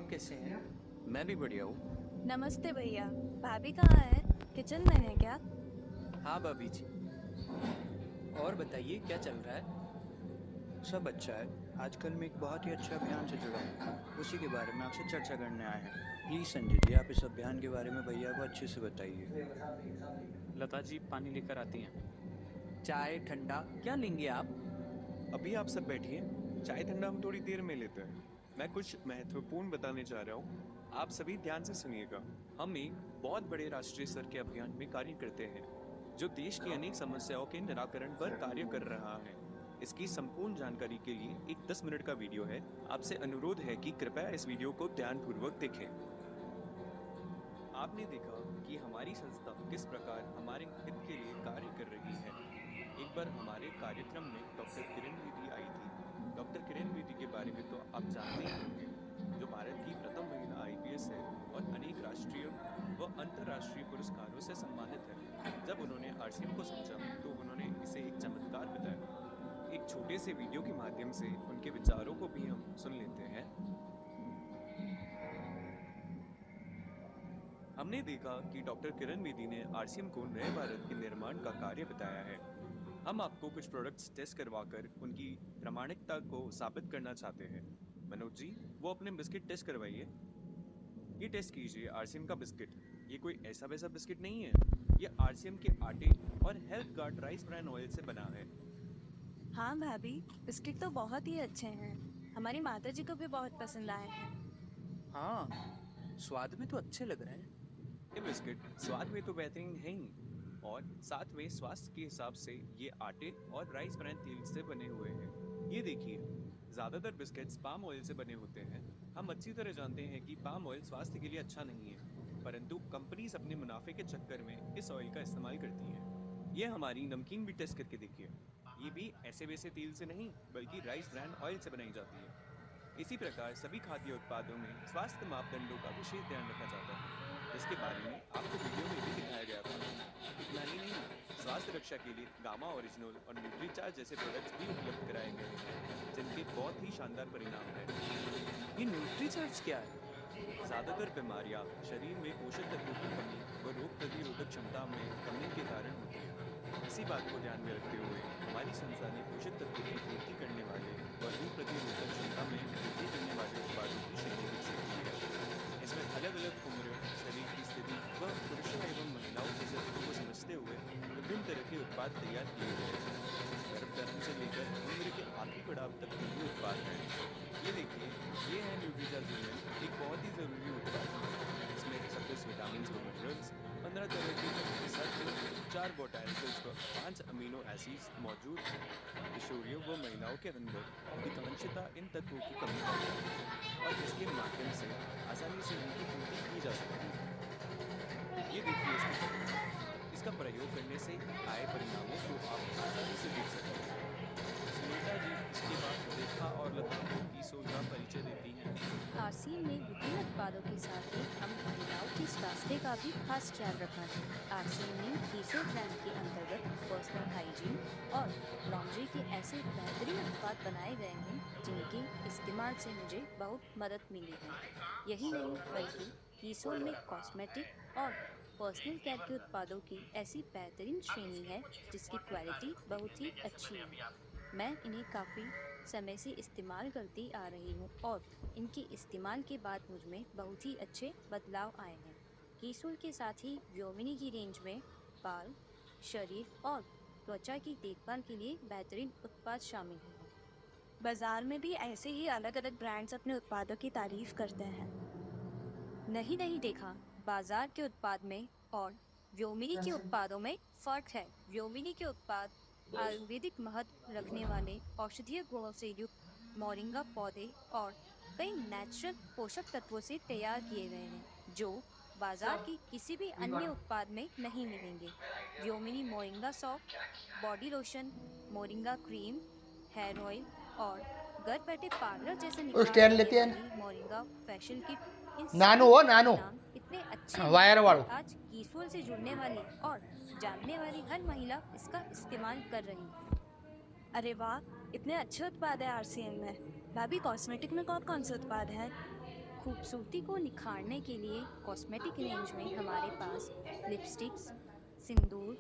आप कैसे हैं? मैं भी बढ़िया हूँ। नमस्ते भैया। भाभी कहाँ है? किचन में है क्या? हाँ भाभी जी। और बताइए क्या चल रहा है? सब अच्छा है। आजकल मैं एक बहुत ही अच्छे अभियान से जुड़ा हूँ, उसी के बारे में आपसे चर्चा करने आए हैं। प्लीज़ संजय जी, आप इस अभियान के बारे में भैया को अच्छे से बताइए। लता जी पानी लेकर आती हैं। चाय ठंडा क्या लेंगे आप? अभी आप सब बैठिए, चाय ठंडा हम थोड़ी देर में लेते हैं। मैं कुछ महत्वपूर्ण बताने जा रहा हूँ, आप सभी ध्यान से सुनिएगा। हम एक बहुत बड़े राष्ट्रीय स्तर के अभियान में कार्य करते हैं जो देश की अनेक समस्याओं के निराकरण पर कार्य कर रहा है। इसकी संपूर्ण जानकारी के लिए एक 10 मिनट का वीडियो है। आपसे अनुरोध है कि कृपया इस वीडियो को ध्यानपूर्वक देखें। आपने देखा कि हमारी संस्था किस प्रकार हमारे हित के लिए कार्य कर रही है। एक बार हमारे कार्यक्रम में डॉक्टर किरण बेदी आई थी। डॉक्टर किरण बेदी के बारे में तो आप जानते ही होंगे, जो भारत की प्रथम महिला आईपीएस है और अनेक राष्ट्रीय व अंतर्राष्ट्रीय पुरस्कारों से सम्मानित है। जब उन्होंने आरसीएम को समझा तो उन्होंने इसे एक चमत्कार बताया। एक छोटे से वीडियो के माध्यम से उनके विचारों को भी हम सुन लेते हैं। हमने देखा कि डॉक्टर किरण बेदी ने आरसीएम को नए भारत के निर्माण का कार्य बताया है। हम आपको कुछ प्रोडक्ट्स टेस्ट करवाकर उनकी प्रामाणिकता को साबित करना चाहते हैं। मनोज जी, वो अपने बिस्किट टेस्ट करवाइए। ये टेस्ट कीजिए आरसीएम का बिस्किट। ये कोई ऐसा वैसा बिस्किट नहीं है। ये आरसीएम के आटे और health guard rice bran oil से बना है। हाँ भाभी, बिस्किट तो बहुत ही अच्छे हैं। हमारी माता जी को भी बहुत पसंद आए हैं। हाँ, स्वाद में तो अच्छे लग रहे हैं। ये बिस्किट स्वाद में तो बेहतरीन है ही, और साथ में स्वास्थ्य के हिसाब से ये आटे और राइस ब्रान तेल से बने हुए हैं। ये देखिए, ज्यादातर बिस्किट्स पाम ऑयल से बने होते हैं। हम अच्छी तरह जानते हैं कि पाम ऑयल स्वास्थ्य के लिए अच्छा नहीं है, परंतु कंपनीज अपने मुनाफे के चक्कर में इस ऑयल का इस्तेमाल करती हैं। ये हमारी नमकीन भी टेस्ट करके देखिए। ये भी ऐसे वैसे तेल से नहीं, बल्कि राइस ब्रान ऑयल से बनाई जाती है। इसी प्रकार सभी खाद्य उत्पादों में स्वास्थ्य मापदंडों का विशेष ध्यान रखा जाता है, जिसके बारे में आपको वीडियो में भी दिखाया गया था। इतना ही नहीं, स्वास्थ्य रक्षा के लिए गामा ओरिजिनल और न्यूट्रीचार्ज जैसे प्रोडक्ट्स भी उपलब्ध कराए गए हैं, जिनके बहुत ही शानदार परिणाम हैं। ये न्यूट्रीचार्ज क्या है? ज्यादातर बीमारियां शरीर में पोषक तत्वों की कमी व रोग प्रतिरोधक क्षमता में कमी के कारण होती है। इसी बात को ध्यान में रखते हुए हमारी संस्था ने पोषक तत्वों की पूर्ति करने वाले और रोग प्रतिरोधक क्षमता में वृद्धि करने वाले उत्पादों की श्रेणी विकसित की है। इसमें अलग अलग उम्र, शरीर की स्थिति व पुरुषों एवं महिलाओं की जरूरतों को समझते हुए विभिन्न तरह के उत्पाद तैयार किए गए हैं। गर्भधारण से लेकर उम्र के आखिरी पड़ाव तक सभी उत्पाद हैं। ये देखिए, ये है न्यूट्रीचार्ज यूनियन, एक बहुत ही ज़रूरी उत्पाद है। इसमें 26 विटामिन व मिनरल्स, 15 तरह के सत्व, 4 बोटैनिकल्स व 5 अमीनो एसिड्स मौजूद हैं। किशोरियों व महिलाओं के अंदर अधिकांशतः इन तत्वों की कमी पाई जाती है और इसके माध्यम से आसानी से इनकी पूर्ति की जा सकती है। ये देखिए इसका प्रयोग करने से आए परिणामों को आप आसानी से देख सकते हैं। सुनीता जी इसके बाद रेखा और लता को कीसोल का परिचय देती हैं। आरसीएम में विभिन्न उत्पादों के साथ ही हम महिलाओं के स्वास्थ्य का भी खास ख्याल रखा है। आरसीएम में कीसो ब्रांड के अंतर्गत पर्सनल हाइजीन और लॉन्ड्री के ऐसे बेहतरीन उत्पाद बनाए गए हैं जिनके इस्तेमाल से मुझे बहुत मदद मिली है। यही नहीं बल्कि कीसोल में कॉस्मेटिक और पर्सनल केयर के उत्पादों की ऐसी बेहतरीन श्रेणी है जिसकी क्वालिटी बहुत ही अच्छी है। मैं इन्हें काफ़ी समय से इस्तेमाल करती आ रही हूँ और इनके इस्तेमाल के बाद मुझ में बहुत ही अच्छे बदलाव आए हैं। कीसोल के साथ ही व्योमिनी की रेंज में बाल, शरीर और त्वचा की देखभाल के लिए बेहतरीन उत्पाद शामिल हैं। बाजार में भी ऐसे ही अलग अलग ब्रांड्स अपने उत्पादों की तारीफ करते हैं। नहीं नहीं देखा, बाजार के उत्पाद में और व्योमिनी के उत्पादों में फर्क है। व्योमिनी के उत्पाद आयुर्वेदिक महत्व रखने वाले औषधीय गुणों से युक्त मोरिंगा पौधे और कई नेचुरल पोषक तत्वों से तैयार किए गए हैं जो बाजार की किसी भी अन्य उत्पाद में नहीं मिलेंगे। Vyomini moringa soap, body lotion, moringa cream, hair oil और घर बैठे पार्लर जैसे वो निखार स्टैंड देने लेते हैं वाली मोरिंगा फेशियल किट, इन नानू सभी हो के नानू परिणाम इतने अच्छे हैं वायर कि वालों। आज कीसोल से जुड़ने वाली और जानने वाली हर महिला इसका इस्तेमाल कर रही है। अरे वाह, इतने अच्छे उत्पाद है आरसीएम में। भाभी, कॉस्मेटिक में कौन कौन से उत्पाद हैं? खूबसूरती को निखारने के लिए कॉस्मेटिक रेंज में हमारे पास लिपस्टिक्स, सिंदूर,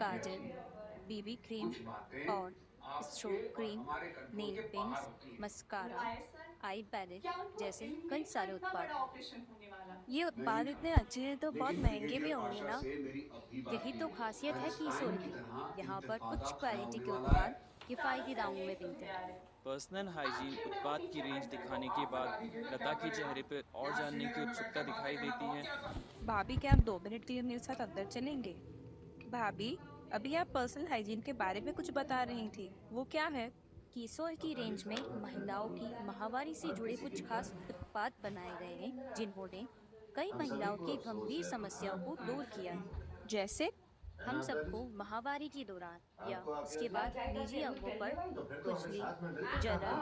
काजल, बीबी क्रीम और stroke cream, nail paints, mascara, eye palette जैसे कई सारे उत्पाद हैं। ये उत्पाद इतने अच्छे हैं तो बहुत महंगे भी होंगे ना? यही तो खासियत है कीसोल की। यहाँ पर उच्च क्वालिटी के उत्पाद किफ़ायती दामों में मिलते हैं। पर्सनल हाइजीन उत्पाद की रेंज दिखाने के बाद लता के चेहरे पर और जानने की उत्सुकता दिखाई देती है। भाभी, क्या आप 2 मिनट के लिए मेरे साथ अंदर चलेंगे? भाभी, अभी आप पर्सनल हाइजीन के बारे में कुछ बता रही थी, वो क्या है? कीसोल की रेंज में महिलाओं की माहवारी से जुड़े कुछ खास उत्पाद बनाए गए हैं जिन्होंने कई महिलाओं की गंभीर समस्याओं को दूर किया है। जैसे? हम सबको माहवारी के दौरान या उसके बाद निजी अंगों पर खुजली, जलन,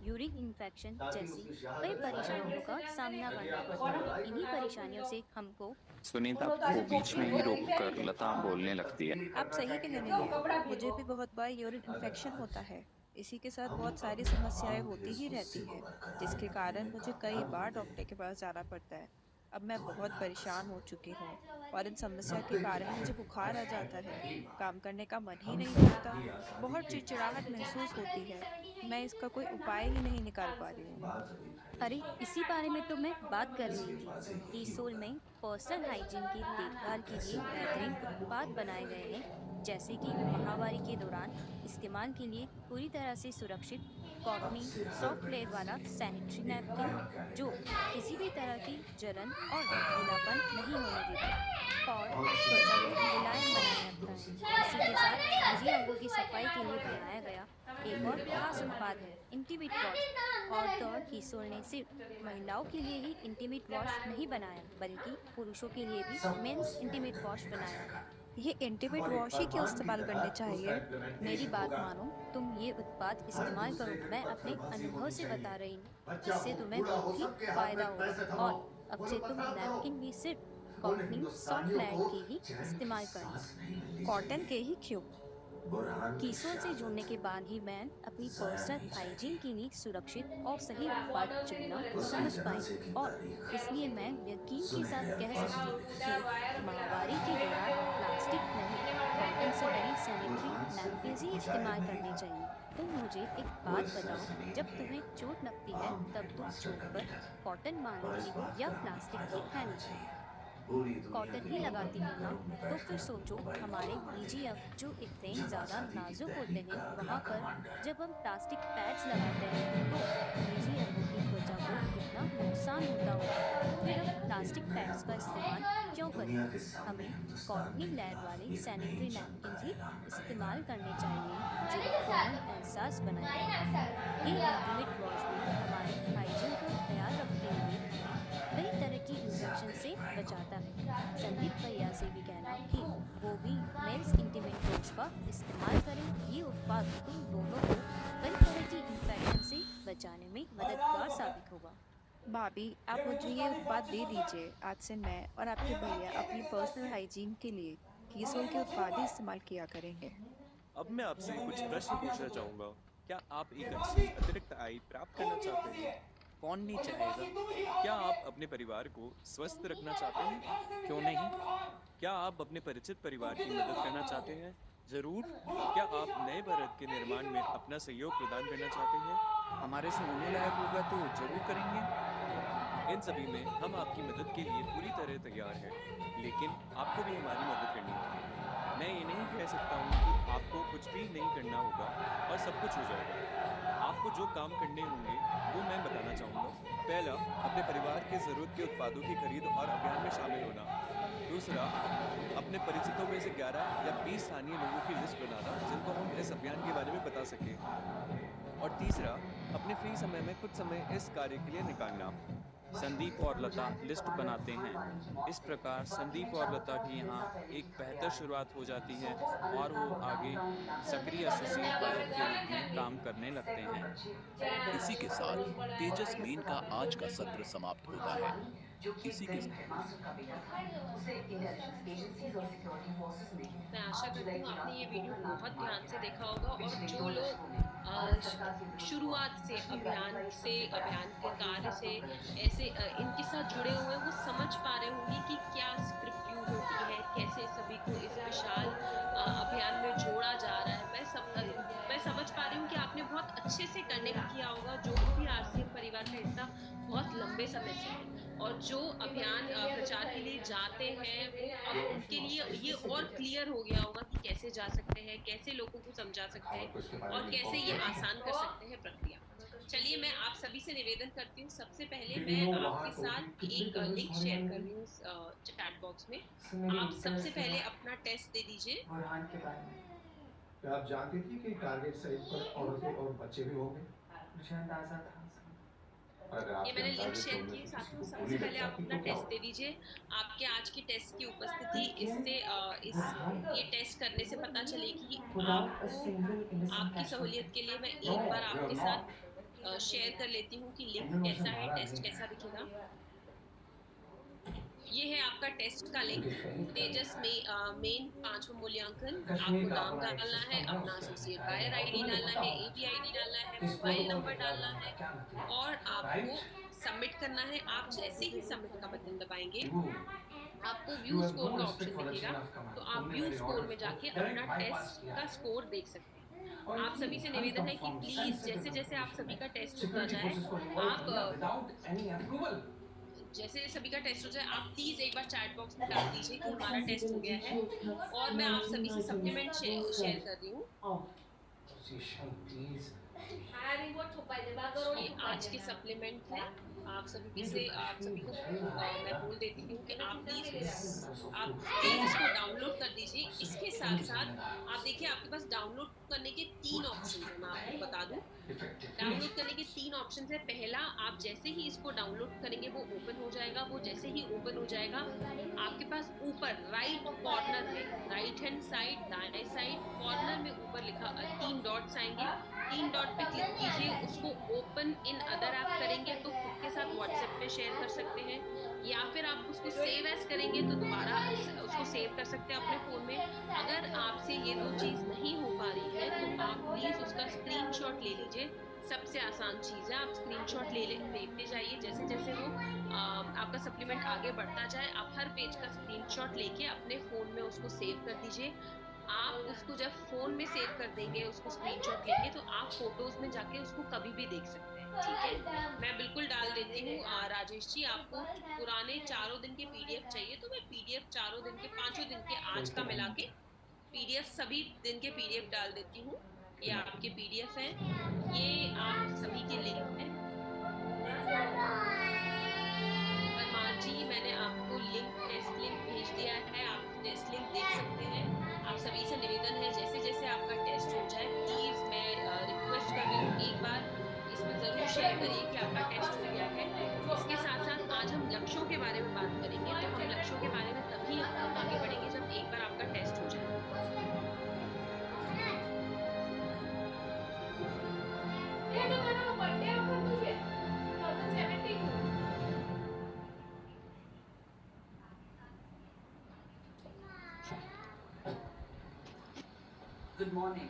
यूरिन इन्फेक्शन जैसी कई परेशानियों का सामना करना पड़ता है। इन्हीं परेशानियों से हमको सुनीता को बीच में ही रोककर लता बोलने लगती है। आप सही कह रही हैं, मुझे भी बहुत बार यूरिन इन्फेक्शन होता है। इसी के साथ बहुत सारी समस्याएं होती ही रहती है, जिसके कारण मुझे कई बार डॉक्टर के पास जाना पड़ता है। अब मैं बहुत परेशान हो चुकी हूँ और इन समस्या के कारण मुझे बुखार आ जाता है, काम करने का मन ही नहीं करता, बहुत चिड़चिड़ाहट महसूस होती है। मैं इसका कोई उपाय ही नहीं निकाल पा रही हूँ। अरे इसी बारे में तो मैं बात कर रही थी। कीसोल में पर्सनल हाइजीन की देखभाल के लिए बेहतरीन उत्पाद बनाए गए हैं, जैसे कि माहवारी के दौरान इस्तेमाल के लिए पूरी तरह से सुरक्षित कॉटनी सॉफ्ट लेयर वाला सैनिटरी नैपकिन जो किसी भी तरह की जलन और गीलापन नहीं होने देता और त्वचा को मुलायम बनाए रखता है। इसी के साथ निजी अंगों की सफाई के लिए बनाया गया एक और खास उत्पाद है इंटीमेट वॉश। और तो कीसोल ने सिर्फ महिलाओं के लिए ही इंटीमेट वॉश नहीं बनाया, बल्कि पुरुषों के लिए भी मेंस इंटीमेट वॉश बनाया। ये इंटीमेट वॉश ही क्यों इस्तेमाल करने चाहिए? मेरी बात मानो, तुम ये उत्पाद इस्तेमाल करो। मैं अपने अनुभव से बता रही हूँ, इससे तुम्हें बहुत ही फायदा होगा। और अब से तुम नैपकिन भी सिर्फ कॉटनी सॉफ्ट लेयर के ही इस्तेमाल करना। कॉटन के ही क्यों? कीसोल से जुड़ने के बाद ही मैं अपनी पर्सनल हाइजीन के लिए सुरक्षित और सही उत्पाद चुनना समझ पाई, और इसलिए मैं यकीन के साथ कह सकती हूँ कि माहवारी के दौरान प्लास्टिक नहीं, कॉटन से बनी सैनिटरी नैपकिन ही इस्तेमाल करने चाहिए। तुम मुझे एक बात बताओ, जब तुम्हें चोट लगती है तब तुम चोट पर कॉटन बांधती हो या प्लास्टिक की थैली? कॉटन ही लगाती हो ना? तो फिर सोचो, हमारे निजी अंग जो इतने ज़्यादा नाजुक होते हैं, वहाँ पर जब हम प्लास्टिक पैड्स लगाते हैं तो निजी अंगों की त्वचा को कितना नुकसान होता होगा। फिर हम प्लास्टिक पैड्स का इस्तेमाल क्यों करें? हमें कॉटनी लेयर वाले सैनिटरी नैपकिन ही इस्तेमाल करने चाहिए जो कॉमन एहसास बनाए। ये इंटीमेट वॉश भी हमारे हाइजीन का ख्याल रखते हुए कई तरह की इन्फेक्शन से बचाता है। संदीप भैया से भी कहना कि वो भी मेंस इंटीमेट वॉश का इस्तेमाल करें। ये उत्पाद तुम दोनों को कई तरह की इन्फेक्शन से बचाने में मददगार साबित होगा। भाभी, आप मुझे ये उत्पाद दे दीजिए। आज से मैं और आपके भैया अपनी पर्सनल हाइजीन के लिए कीसोल के उत्पाद ही इस्तेमाल किया करेंगे। अब मैं आपसे कुछ प्रश्न पूछना चाहूँगा। क्या आप एक अच्छी अतिरिक्त आय प्राप्त करना चाहते हैं? कौन नहीं चाहेगा? क्या आप अपने परिवार को स्वस्थ रखना चाहते हैं? क्यों नहीं? क्या आप अपने परिचित परिवार की मदद करना चाहते हैं? ज़रूर। क्या आप नए भारत के निर्माण में अपना सहयोग प्रदान करना चाहते हैं? हमारे से होने लायक होगा तो जरूर करेंगे। इन सभी में हम आपकी मदद के लिए पूरी तरह तैयार हैं, लेकिन आपको भी हमारी मदद करनी होगी। मैं ये नहीं कह सकता हूँ कि आपको कुछ भी नहीं करना होगा और सब कुछ हो जाएगा। आपको जो काम करने होंगे वो मैं बताना चाहूँगा। पहला, अपने परिवार के ज़रूरत के उत्पादों की खरीद और अभियान में शामिल होना। दूसरा, अपने परिचितों में से 11 या 20 स्थानीय लोगों की लिस्ट बनाना जिनको हम इस अभियान के बारे में बता सकें। और तीसरा, अपने फ्री समय में कुछ समय इस कार्य के लिए निकालना। संदीप और लता लिस्ट बनाते हैं। इस प्रकार संदीप और लता की यहाँ एक बेहतर शुरुआत हो जाती है और वो आगे सक्रिय एसोसिएट बायर के रूप में काम करने लगते हैं। इसी के साथ तेजस मेन का आज का सत्र समाप्त होता है। इसी के मैं आशा करती हूँ आपने ये वीडियो बहुत ध्यान से देखा होगा और जो लोग शुरुआत से अभियान के कार्य से ऐसे इनके साथ जुड़े हुए हैं वो समझ पा रहे होंगे कि क्या स्क्रिप्ट यूज होती है, कैसे सभी को इस विशाल अभियान में जोड़ा जा रहा है। मैं समझ पा रही हूँ कि आपने बहुत अच्छे से कनेक्ट किया होगा जो भी आरसीएम परिवार का हिस्सा बहुत लंबे समय से है, और जो अभियान प्रचार के लिए जाते हैं वो अब उनके लिए ये और क्लियर हो गया होगा कि कैसे जा सकते हैं, कैसे लोगों को समझा सकते हैं और कैसे ये आसान कर सकते हैं प्रक्रिया। चलिए मैं आप सभी से निवेदन करती हूँ, सबसे पहले मैं आपके साथ एक लिंक शेयर कर रही हूँ चैट बॉक्स में। आप सबसे पहले अपना टेस्ट दे दीजिए। बुरहान के बारे में क्या आप जानती थी कि टारगेट साइट पर औरतें और बच्चे भी होंगे? मुझे अंदाजा था। ये मैंने लिंक शेयर की है साथियों। सबसे पहले आप अपना टेस्ट दे दीजिए। आपके आज की टेस्ट की उपस्थिति इससे ये टेस्ट करने से पता चलेगी कि आपको आपकी सहूलियत के लिए मैं एक बार आपके साथ शेयर कर लेती हूँ कि लिंक कैसा है, टेस्ट कैसा दिखेगा। ये है आपका टेस्ट का लिंक। तेजस में मेन 5वां मूल्यांकन, आपको नाम डालना है, अपना एसोसिएट बायर आईडी डालना है, एबी आईडी डालना है, मोबाइल नंबर डालना है और आपको सबमिट करना है। आप जैसे ही सबमिट का बटन दबाएंगे आपको व्यू स्कोर का ऑप्शन दिखेगा, तो आप व्यू स्कोर में जाके अपना टेस्ट का स्कोर देख सकते हैं। आप सभी से निवेदन है कि प्लीज जैसे जैसे आप सभी का टेस्ट होता जाए, आप जैसे सभी का टेस्ट हो जाए आप प्लीज एक बार चैट बॉक्स में डाल दीजिए कि हमारा टेस्ट हो गया है। और मैं आप सभी से सप्लीमेंट शेयर कर रही हूँ। ये आज के सप्लीमेंट है। आप सभी को मैं बोल देती हूँ कि आप प्लीज इसको डाउनलोड कर दीजिए। इसके साथ साथ आप देखिए आपके पास डाउनलोड करने के 3 ऑप्शन है। मैं आपको बता दूं डाउनलोड करने के 3 ऑप्शन है। पहला, आप जैसे ही इसको डाउनलोड करेंगे वो ओपन हो जाएगा। वो जैसे ही ओपन हो जाएगा आपके पास ऊपर राइट कॉर्नर में, राइट हैंड साइड दाएं साइड कॉर्नर में ऊपर लिखा 3 डॉट्स आएंगे। 3 डॉट पे क्लिक कीजिए, उसको ओपन इन अदर ऐप करेंगे तो खुद के साथ व्हाट्सएप पे शेयर कर सकते हैं, या फिर आप उसको सेव एज करेंगे तो दोबारा उसको सेव कर सकते हैं अपने फ़ोन में। अगर आपसे ये 2 चीज़ नहीं हो पा रही है तो आप प्लीज़ उसका स्क्रीनशॉट ले लीजिए। सबसे आसान चीज़ है, आप स्क्रीनशॉट लेते जाइए। जैसे जैसे वो आपका सप्लीमेंट आगे बढ़ता जाए आप हर पेज का स्क्रीनशॉट लेके अपने फ़ोन में उसको सेव कर दीजिए। आप उसको जब फ़ोन में सेव कर देंगे उसको स्क्रीनशॉट लेके, तो आप फोटोज़ में जाके उसको कभी भी देख सकते हैं। ठीक है, मैं बिल्कुल डाल देती हूँ। राजेश जी, आपको पुराने 4 दिन के पीडीएफ चाहिए तो मैं पीडीएफ 4 दिन के 5 दिन के आज का मिला के पीडीएफ सभी दिन के पीडीएफ डाल देती हूँ। ये आपके पीडीएफ है, ये आप सभी के लिंक है। परमार जी, मैंने आपको टेस्ट लिंक भेज दिया है, आप टेस्ट लिंक देख सकते हैं। आप सभी से निवेदन है जैसे जैसे आपका टेस्ट हो जाए प्लीज़ मैं रिक्वेस्ट कर रही हूँ एक बार इसमें ज़रूर शेयर करिए कि आपका टेस्ट हो गया है। इसके साथ साथ आज हम लक्ष्यों के बारे में बात करेंगे, तो हम लक्ष्यों के बारे में तभी आगे बढ़ेंगे जब एक बार आपका टेस्ट हो जाए। Good morning.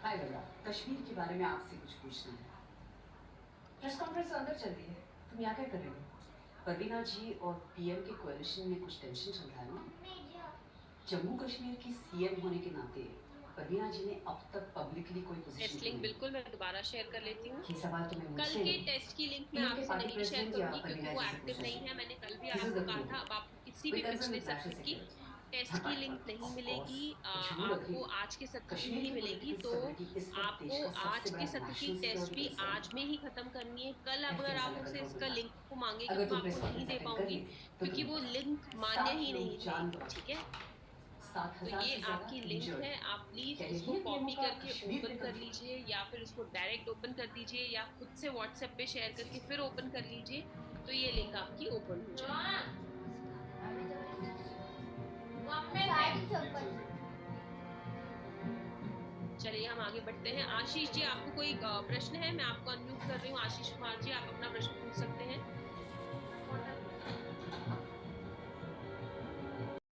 हाय भैया, कश्मीर के बारे में आपसे कुछ पूछना है। प्रेस कॉन्फ्रेंस अंदर चल रही है, तुम यहाँ क्या कर रहे हो? परवीना जी और पीएम के कोalition में कुछ टेंशन चल रहा है ना? जम्मू कश्मीर की सीएम होने के नाते परवीना जी ने अब तक पब्लिकली कोई पोजीशन टेस्ट लिंक बिल्कुल मैं दोबारा शेयर कर लेती हूँ। ये सवाल तो मैं कल के टेस्ट की लिंक मैं आपसे नहीं शेयर करूँगी क्योंकि वो एक्टिव नहीं है। मैंने कल भी आपको कहा था, अब आपको किसी भी पिछले सत्र की टेस्ट की लिंक नहीं मिलेगी, आपको आज के सत्र की नहीं मिलेगी। तो आपको आज के सत्र की टेस्ट भी आज में ही खत्म करनी है। कल अगर आप उसे इसका लिंक को मांगेंगे तो मैं आपको नहीं दे पाऊंगी क्योंकि वो लिंक मान्य ही नहीं है। ठीक है, तो ये आपकी लिंक है, आप प्लीज़ उसको कॉपी करके ओपन कर लीजिए या फिर उसको डायरेक्ट ओपन कर दीजिए या खुद से व्हाट्सएप पे शेयर करके फिर ओपन कर लीजिए, तो ये लिंक आपकी ओपन हो जाएगी। चलिए हम आगे बढ़ते हैं। आशीष जी, आपको कोई प्रश्न है? मैं आपको अनम्यूट कर रही हूँ। आशीष कुमार जी, आप अपना प्रश्न पूछ सकते हैं।